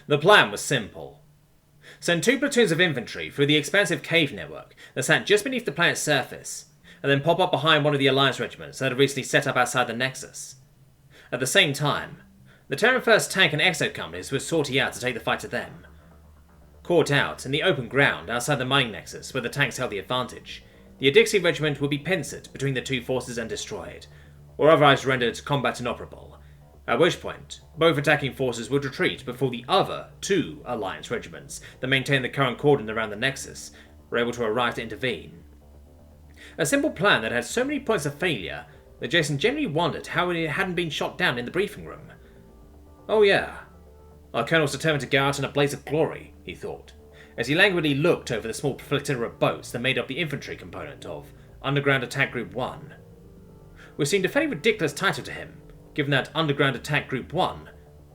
The plan was simple. Send 2 platoons of infantry through the expansive cave network that sat just beneath the planet's surface, and then pop up behind one of the Alliance regiments that had recently set up outside the Nexus. At the same time, the Terran 1st Tank and Exo companies would sortie out to take the fight to them. Caught out in the open ground outside the mining Nexus where the tanks held the advantage, the Adixi regiment would be pincered between the 2 forces and destroyed, or otherwise rendered combat inoperable, at which point both attacking forces would retreat before the other 2 Alliance regiments that maintained the current cordon around the Nexus were able to arrive to intervene. A simple plan that had so many points of failure that Jason genuinely wondered how it hadn't been shot down in the briefing room. Oh yeah, our colonel's determined to go out in a blaze of glory, he thought, as he languidly looked over the small flotilla of boats that made up the infantry component of Underground Attack Group 1. Which seemed a fairly ridiculous title to him, given that Underground Attack Group 1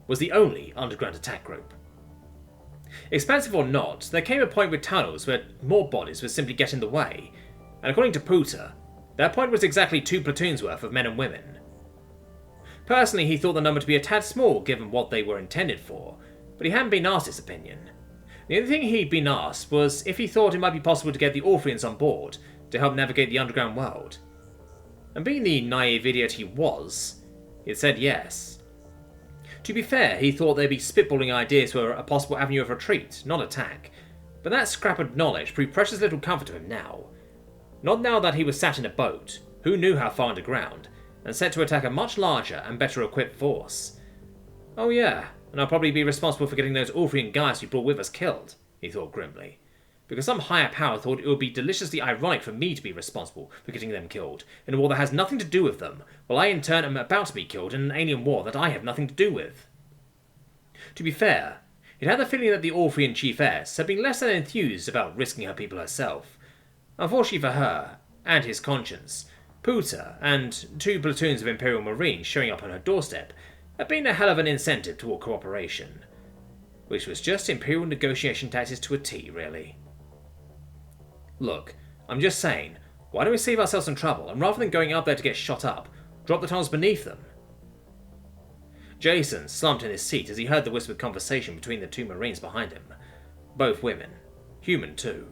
was the only underground attack group. Expansive or not, there came a point with tunnels where more bodies would simply get in the way, and according to Pooter, that point was exactly 2 platoons worth of men and women. Personally, he thought the number to be a tad small given what they were intended for, but he hadn't been asked his opinion. The only thing he'd been asked was if he thought it might be possible to get the Orpheans on board to help navigate the underground world. And being the naive idiot he was, he had said yes. To be fair, he thought they'd be spitballing ideas for a possible avenue of retreat, not attack, but that scrap of knowledge proved precious little comfort to him now. Not now that he was sat in a boat, who knew how far underground, and set to attack a much larger and better equipped force. Oh yeah, and I'll probably be responsible for getting those Orphean guys we brought with us killed, he thought grimly, because some higher power thought it would be deliciously ironic for me to be responsible for getting them killed, in a war that has nothing to do with them, while I in turn am about to be killed in an alien war that I have nothing to do with. To be fair, he'd had the feeling that the Orphean chiefess had been less than enthused about risking her people herself. Unfortunately for her, and his conscience, Pooter and 2 platoons of Imperial Marines showing up on her doorstep had been a hell of an incentive toward cooperation. Which was just Imperial negotiation tactics to a T, really. Look, I'm just saying, why don't we save ourselves some trouble, and rather than going up there to get shot up, drop the tunnels beneath them? Jason slumped in his seat as he heard the whispered conversation between the 2 Marines behind him. Both women. Human, too.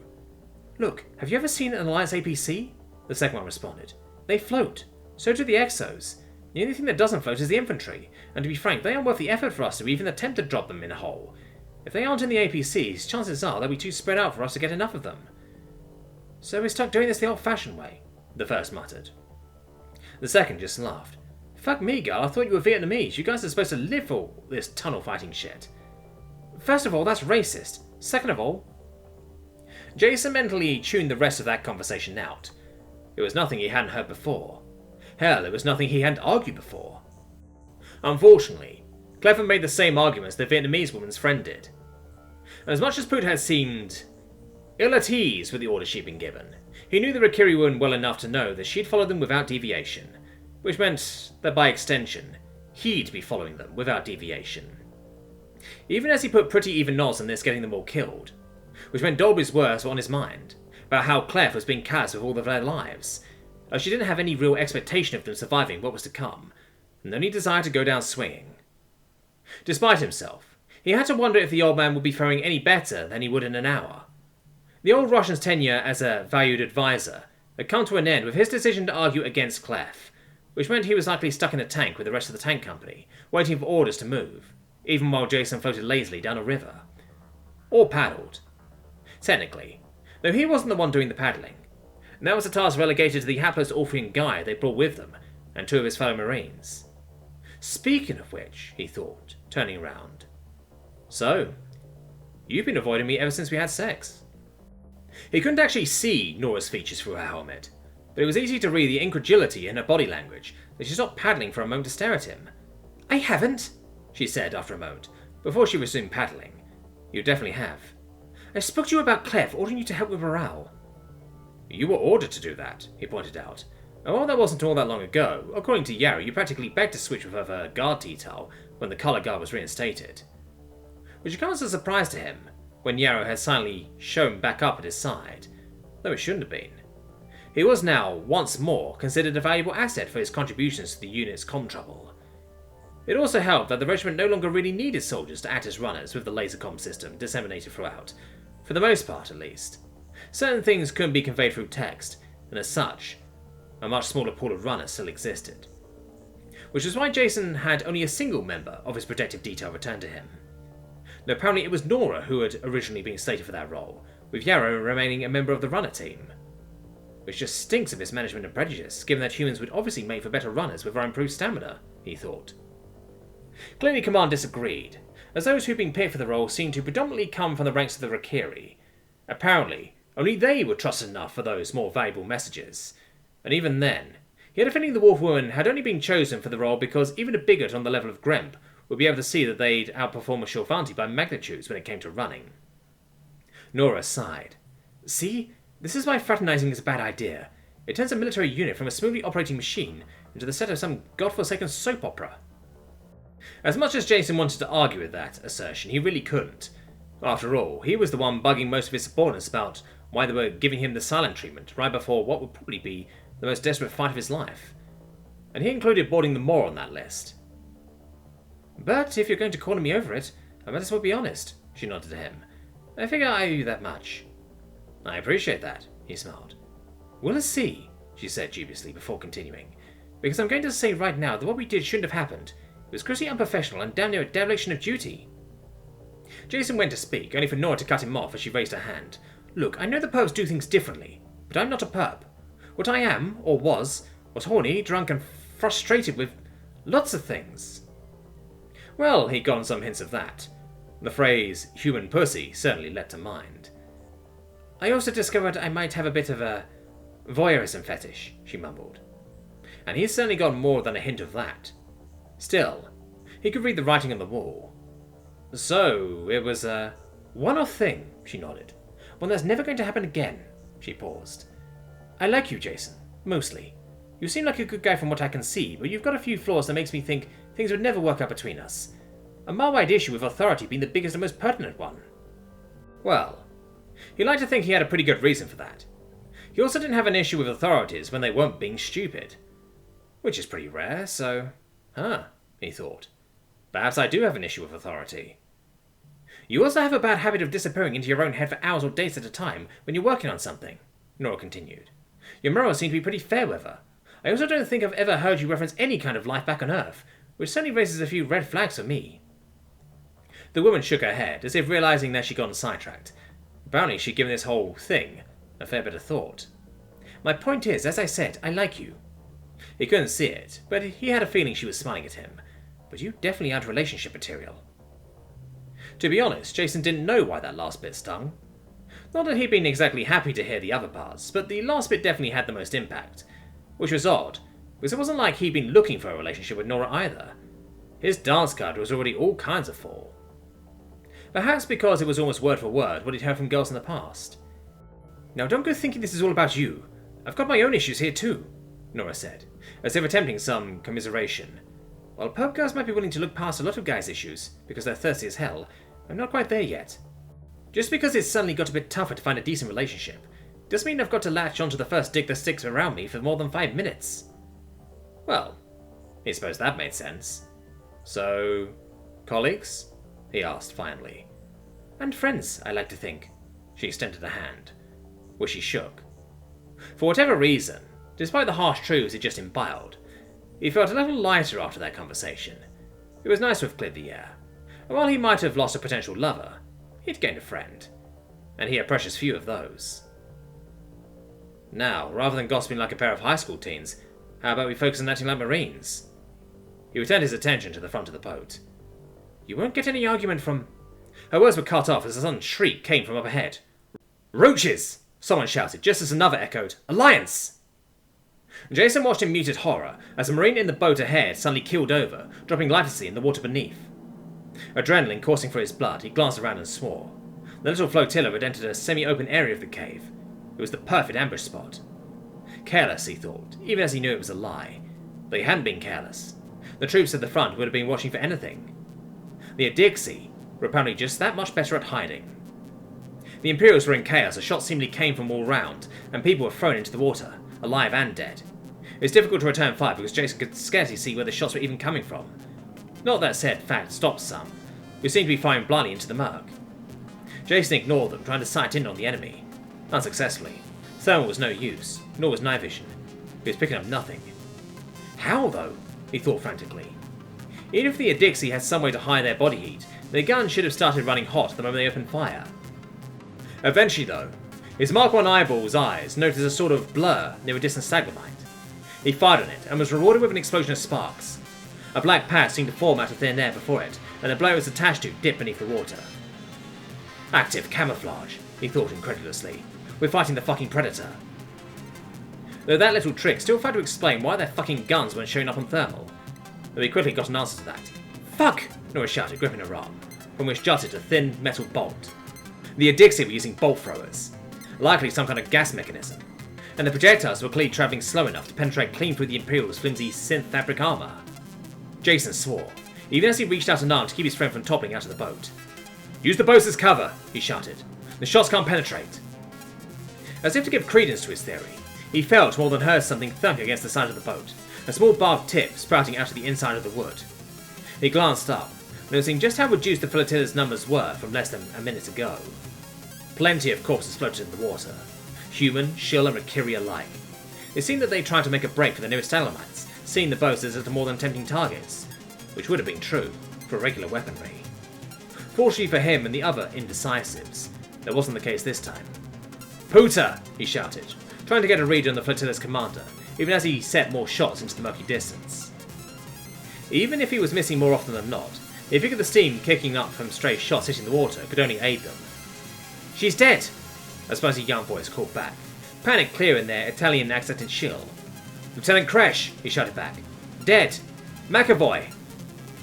Look, have you ever seen an Alliance APC? The second one responded. They float. So do the Exos. The only thing that doesn't float is the infantry, and to be frank, they aren't worth the effort for us to even attempt to drop them in a hole. If they aren't in the APCs, chances are they'll be too spread out for us to get enough of them. So we're stuck doing this the old-fashioned way, the first muttered. The second just laughed. Fuck me, girl, I thought you were Vietnamese. You guys are supposed to live for this tunnel fighting shit. First of all, that's racist. Second of all... Jason mentally tuned the rest of that conversation out. It was nothing he hadn't heard before. Hell, it was nothing he hadn't argued before. Unfortunately, Clever made the same arguments the Vietnamese woman's friend did. And as much as Poot had seemed ill at ease with the orders she'd been given, he knew the Rikiri woman well enough to know that she'd follow them without deviation, which meant that by extension, he'd be following them without deviation. Even as he put pretty even nods on this getting them all killed, which meant Dolby's words were on his mind, about how Clef was being cast with all of their lives, as she didn't have any real expectation of them surviving what was to come, and only desire to go down swinging. Despite himself, he had to wonder if the old man would be faring any better than he would in an hour. The old Russian's tenure as a valued advisor had come to an end with his decision to argue against Clef, which meant he was likely stuck in a tank with the rest of the tank company, waiting for orders to move, even while Jason floated lazily down a river. Or paddled. Technically, though he wasn't the one doing the paddling, and that was a task relegated to the hapless Orphean guy they brought with them, and 2 of his fellow Marines. Speaking of which, he thought, turning round. So, you've been avoiding me ever since we had sex. He couldn't actually see Nora's features through her helmet, but it was easy to read the incredulity in her body language that she stopped paddling for a moment to stare at him. I haven't, she said after a moment, before she resumed paddling. You definitely have. I spoke to you about Clef ordering you to help with morale. You were ordered to do that, he pointed out. And while that wasn't all that long ago, according to Yarrow, you practically begged to switch with her guard detail when the colour guard was reinstated. Which comes as a surprise to him, when Yarrow had silently shown back up at his side, though it shouldn't have been. He was now, once more, considered a valuable asset for his contributions to the unit's comm trouble. It also helped that the regiment no longer really needed soldiers to act as runners with the lasercom system disseminated throughout, for the most part at least. Certain things couldn't be conveyed through text, and as such, a much smaller pool of runners still existed. Which was why Jason had only a single member of his protective detail returned to him. Now, apparently it was Nora who had originally been slated for that role, with Yarrow remaining a member of the runner team. Which just stinks of mismanagement and prejudice, given that humans would obviously make for better runners with our improved stamina, he thought. Clearly Command disagreed, as those who'd been picked for the role seemed to predominantly come from the ranks of the Rakiri. Apparently, only they were trusted enough for those more valuable messages, and even then, he had a feeling the Wolf Woman had only been chosen for the role because even a bigot on the level of Gremp would be able to see that they'd outperform a Shorvanti by magnitudes when it came to running. Nora sighed. See, this is why fraternizing is a bad idea. It turns a military unit from a smoothly operating machine into the set of some godforsaken soap opera. As much as Jason wanted to argue with that assertion, he really couldn't. After all, he was the one bugging most of his subordinates about why they were giving him the silent treatment right before what would probably be the most desperate fight of his life. And he included boarding the Moor on that list. But if you're going to corner me over it, I might as well be honest, she nodded to him. I figure I owe you that much. I appreciate that, he smiled. We'll see, she said dubiously before continuing, because I'm going to say right now that what we did shouldn't have happened. It was grossly unprofessional and damn near a dereliction of duty. Jason went to speak, only for Nora to cut him off as she raised her hand. Look, I know the perps do things differently, but I'm not a perp. What I am, or was horny, drunk, and frustrated with lots of things. Well, he'd gotten some hints of that. The phrase human pussy certainly leapt to mind. I also discovered I might have a bit of a voyeurism fetish, she mumbled. And he's certainly got more than a hint of that. Still, he could read the writing on the wall. So, it was a one-off thing, she nodded. One that's never going to happen again, she paused. I like you, Jason. Mostly. You seem like a good guy from what I can see, but you've got a few flaws that makes me think things would never work out between us. A mile-wide issue with authority being the biggest and most pertinent one. Well, he liked to think he had a pretty good reason for that. He also didn't have an issue with authorities when they weren't being stupid. Which is pretty rare, so... he thought. Perhaps I do have an issue with authority. You also have a bad habit of disappearing into your own head for hours or days at a time when you're working on something, Nora continued. Your morals seem to be pretty fair weather. I also don't think I've ever heard you reference any kind of life back on Earth, which certainly raises a few red flags for me. The woman shook her head, as if realizing that she'd gotten sidetracked. Apparently she'd given this whole thing a fair bit of thought. My point is, as I said, I like you. He couldn't see it, but he had a feeling she was smiling at him. But you definitely aren't relationship material. To be honest, Jason didn't know why that last bit stung. Not that he'd been exactly happy to hear the other parts, but the last bit definitely had the most impact. Which was odd, because it wasn't like he'd been looking for a relationship with Nora either. His dance card was already all kinds of full. Perhaps because it was almost word for word what he'd heard from girls in the past. Now don't go thinking this is all about you. I've got my own issues here too, Nora said, as if attempting some commiseration. While perp girls might be willing to look past a lot of guys' issues, because they're thirsty as hell, I'm not quite there yet. Just because it's suddenly got a bit tougher to find a decent relationship, doesn't mean I've got to latch onto the first dick that sticks around me for more than 5 minutes. Well, I suppose that made sense. So, colleagues? He asked finally. And friends, I like to think. She extended a hand, which she shook. For whatever reason, despite the harsh truths he just imbibed, he felt a little lighter after that conversation. It was nice to have cleared the air. And while he might have lost a potential lover, he'd gained a friend. And he had precious few of those. Now, rather than gossiping like a pair of high school teens, how about we focus on acting like Marines? He returned his attention to the front of the boat. You won't get any argument from... Her words were cut off as a sudden shriek came from up ahead. Roaches! Someone shouted, just as another echoed, Alliance! Jason watched in muted horror as a Marine in the boat ahead suddenly keeled over, dropping lifelessly in the water beneath. Adrenaline coursing through his blood, he glanced around and swore. The little flotilla had entered a semi-open area of the cave. It was the perfect ambush spot. Careless, he thought, even as he knew it was a lie. They hadn't been careless. The troops at the front would have been watching for anything. The Adixi were apparently just that much better at hiding. The Imperials were in chaos as shots seemingly came from all round, and people were thrown into the water, alive and dead. It was difficult to return fire because Jason could scarcely see where the shots were even coming from. Not that said fact stopped some, who seemed to be firing blindly into the murk. Jason ignored them, trying to sight in on the enemy. Unsuccessfully. Thermal was no use, nor was night vision. He was picking up nothing. How, though? He thought frantically. Even if the Adixi had some way to hide their body heat, their gun should have started running hot the moment they opened fire. Eventually, though, his Mark I eyeball's eyes noticed a sort of blur near a distant stalagmite. He fired on it, and was rewarded with an explosion of sparks. A black patch seemed to form out of thin air before it, and the blow it was attached to dipped beneath the water. Active camouflage, he thought incredulously. We're fighting the fucking Predator. Though that little trick still failed to explain why their fucking guns weren't showing up on thermal. Though he quickly got an answer to that. Fuck! Nora shouted, gripping her arm, from which jutted a thin metal bolt. The Adixi were using bolt throwers, likely some kind of gas mechanism, and the projectiles were clearly travelling slow enough to penetrate clean through the Imperial's flimsy synth fabric armour. Jason swore, even as he reached out an arm to keep his friend from toppling out of the boat. Use the boats as cover, he shouted. The shots can't penetrate. As if to give credence to his theory, he felt more than heard something thunk against the side of the boat, a small barbed tip sprouting out of the inside of the wood. He glanced up, noticing just how reduced the flotilla's numbers were from less than a minute ago. Plenty of corpses floated in the water, human, shill and Rakiri alike. It seemed that they tried to make a break for the nearest stalagmites, seeing the boats as more than tempting targets, which would have been true for regular weaponry. Fortunately for him and the other indecisives, that wasn't the case this time. Pooter! He shouted, trying to get a read on the flotilla's commander, even as he set more shots into the murky distance. Even if he was missing more often than not, he figured the steam kicking up from stray shots hitting the water could only aid them. She's dead! A spicy young voice called back, panic clear in their Italian accented shill. Lieutenant Kresh, he shouted back. Dead! McAvoy!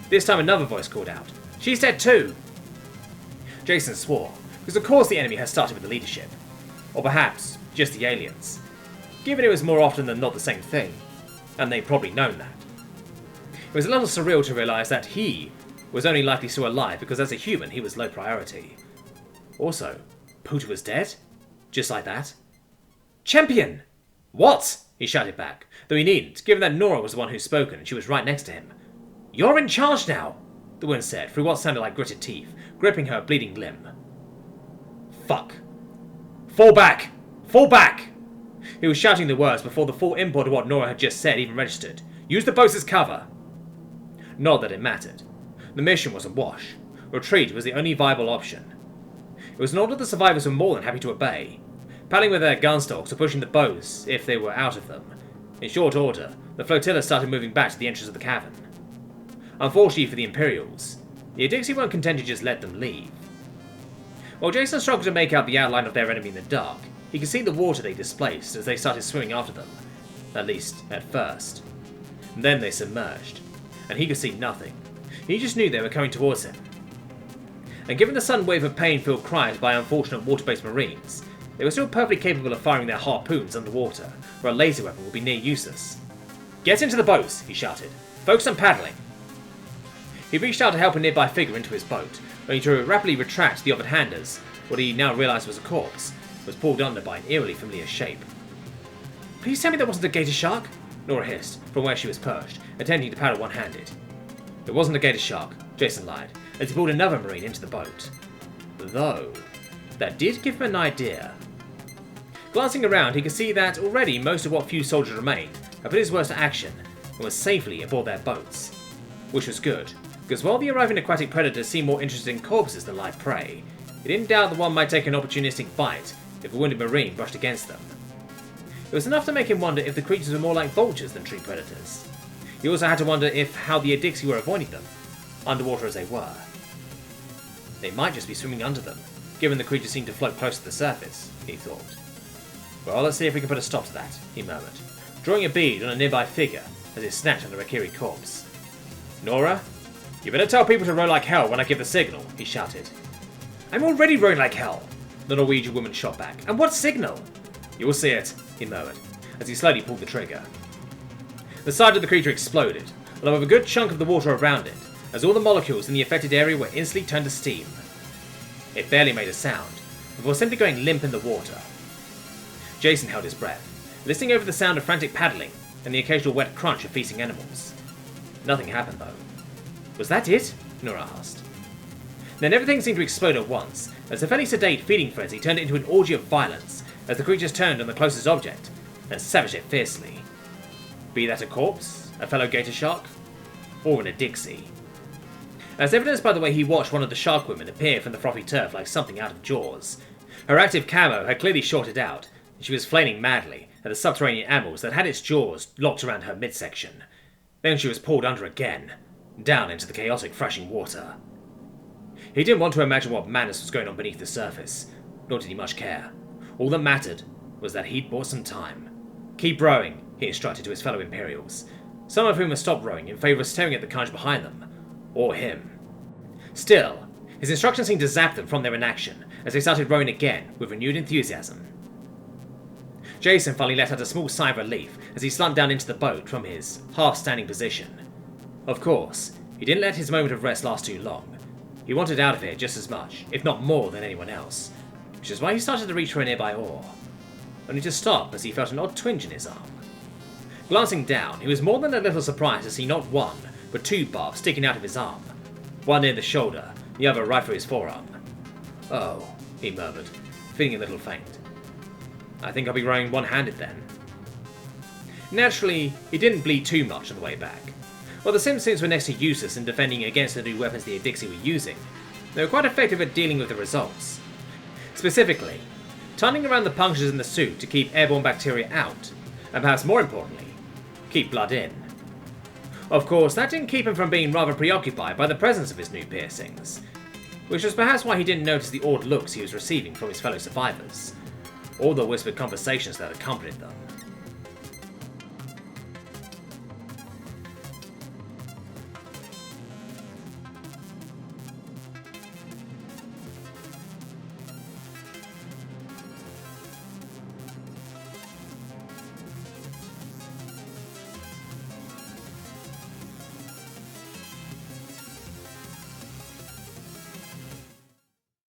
This time another voice called out. She's dead too! Jason swore, because of course the enemy had started with the leadership. Or perhaps just the aliens. Given it was more often than not the same thing, and they'd probably known that. It was a little surreal to realise that he was only likely still alive because as a human he was low priority. Also, Pooter was dead? Just like that? Champion! What? He shouted back, though he needn't, given that Nora was the one who'd spoken and she was right next to him. You're in charge now, the woman said through what sounded like gritted teeth, gripping her bleeding limb. Fuck. Fall back! Fall back! He was shouting the words before the full import of what Nora had just said even registered. Use the boats as cover! Not that it mattered. The mission was a wash. Retreat was the only viable option. It was an order the survivors were more than happy to obey, paddling with their gunstocks or pushing the boats if they were out of them. In short order, the flotilla started moving back to the entrance of the cavern. Unfortunately for the Imperials, the Adixi weren't content to just let them leave. While Jason struggled to make out the outline of their enemy in the dark, he could see the water they displaced as they started swimming after them, at least at first. Then they submerged, and he could see nothing. He just knew they were coming towards him. And given the sudden wave of pain-filled cries by unfortunate water-based marines, they were still perfectly capable of firing their harpoons underwater, where a laser weapon would be near useless. Get into the boats, he shouted. Focus on paddling. He reached out to help a nearby figure into his boat, only to rapidly retract the offered hand as what he now realised was a corpse was pulled under by an eerily familiar shape. Please tell me that wasn't a gator shark? Nora hissed, from where she was perched, attempting to paddle one-handed. It wasn't a gator shark, Jason lied, as he pulled another marine into the boat. Though, that did give him an idea. Glancing around, he could see that already most of what few soldiers remained had put his words to action and was safely aboard their boats. Which was good, because while the arriving aquatic predators seemed more interested in corpses than live prey, he didn't doubt that one might take an opportunistic bite if a wounded marine brushed against them. It was enough to make him wonder if the creatures were more like vultures than tree predators. He also had to wonder how the Adixi were avoiding them, underwater as they were. They might just be swimming under them, given the creatures seemed to float close to the surface, he thought. Well, let's see if we can put a stop to that, he murmured, drawing a bead on a nearby figure as he snapped on the Rakiri corpse. Nora, you better tell people to row like hell when I give the signal, he shouted. I'm already rowing like hell, the Norwegian woman shot back. And what signal? You'll see it, he murmured, as he slowly pulled the trigger. The side of the creature exploded, along with a good chunk of the water around it, as all the molecules in the affected area were instantly turned to steam. It barely made a sound, before simply going limp in the water. Jason held his breath, listening over the sound of frantic paddling and the occasional wet crunch of feasting animals. Nothing happened, though. Was that it? Nora asked. Then everything seemed to explode at once, as a fairly sedate feeding frenzy turned into an orgy of violence as the creatures turned on the closest object and savaged it fiercely. Be that a corpse, a fellow gator shark, or in a Dixie. As evidenced by the way he watched one of the shark women appear from the frothy turf like something out of Jaws. Her active camo had clearly shorted out, and she was flailing madly at the subterranean animals that had its jaws locked around her midsection. Then she was pulled under again, down into the chaotic thrashing water. He didn't want to imagine what madness was going on beneath the surface, nor did he much care. All that mattered was that he'd bought some time. Keep rowing, he instructed to his fellow Imperials, some of whom had stopped rowing in favour of staring at the carnage behind them, or him. Still, his instructions seemed to zap them from their inaction as they started rowing again with renewed enthusiasm. Jason finally let out a small sigh of relief as he slumped down into the boat from his half-standing position. Of course, he didn't let his moment of rest last too long. He wanted out of here just as much, if not more, than anyone else, which is why he started to reach for a nearby oar, only to stop as he felt an odd twinge in his arm. Glancing down, he was more than a little surprised to see not one, but two barbs sticking out of his arm, one near the shoulder, the other right through his forearm. Oh, he murmured, feeling a little faint. I think I'll be rowing one-handed then. Naturally, he didn't bleed too much on the way back. While the Simpsons were next to useless in defending against the new weapons the Dixie were using, they were quite effective at dealing with the results. Specifically, turning around the punctures in the suit to keep airborne bacteria out, and perhaps more importantly, keep blood in. Of course, that didn't keep him from being rather preoccupied by the presence of his new piercings, which was perhaps why he didn't notice the odd looks he was receiving from his fellow survivors, or the whispered conversations that accompanied them.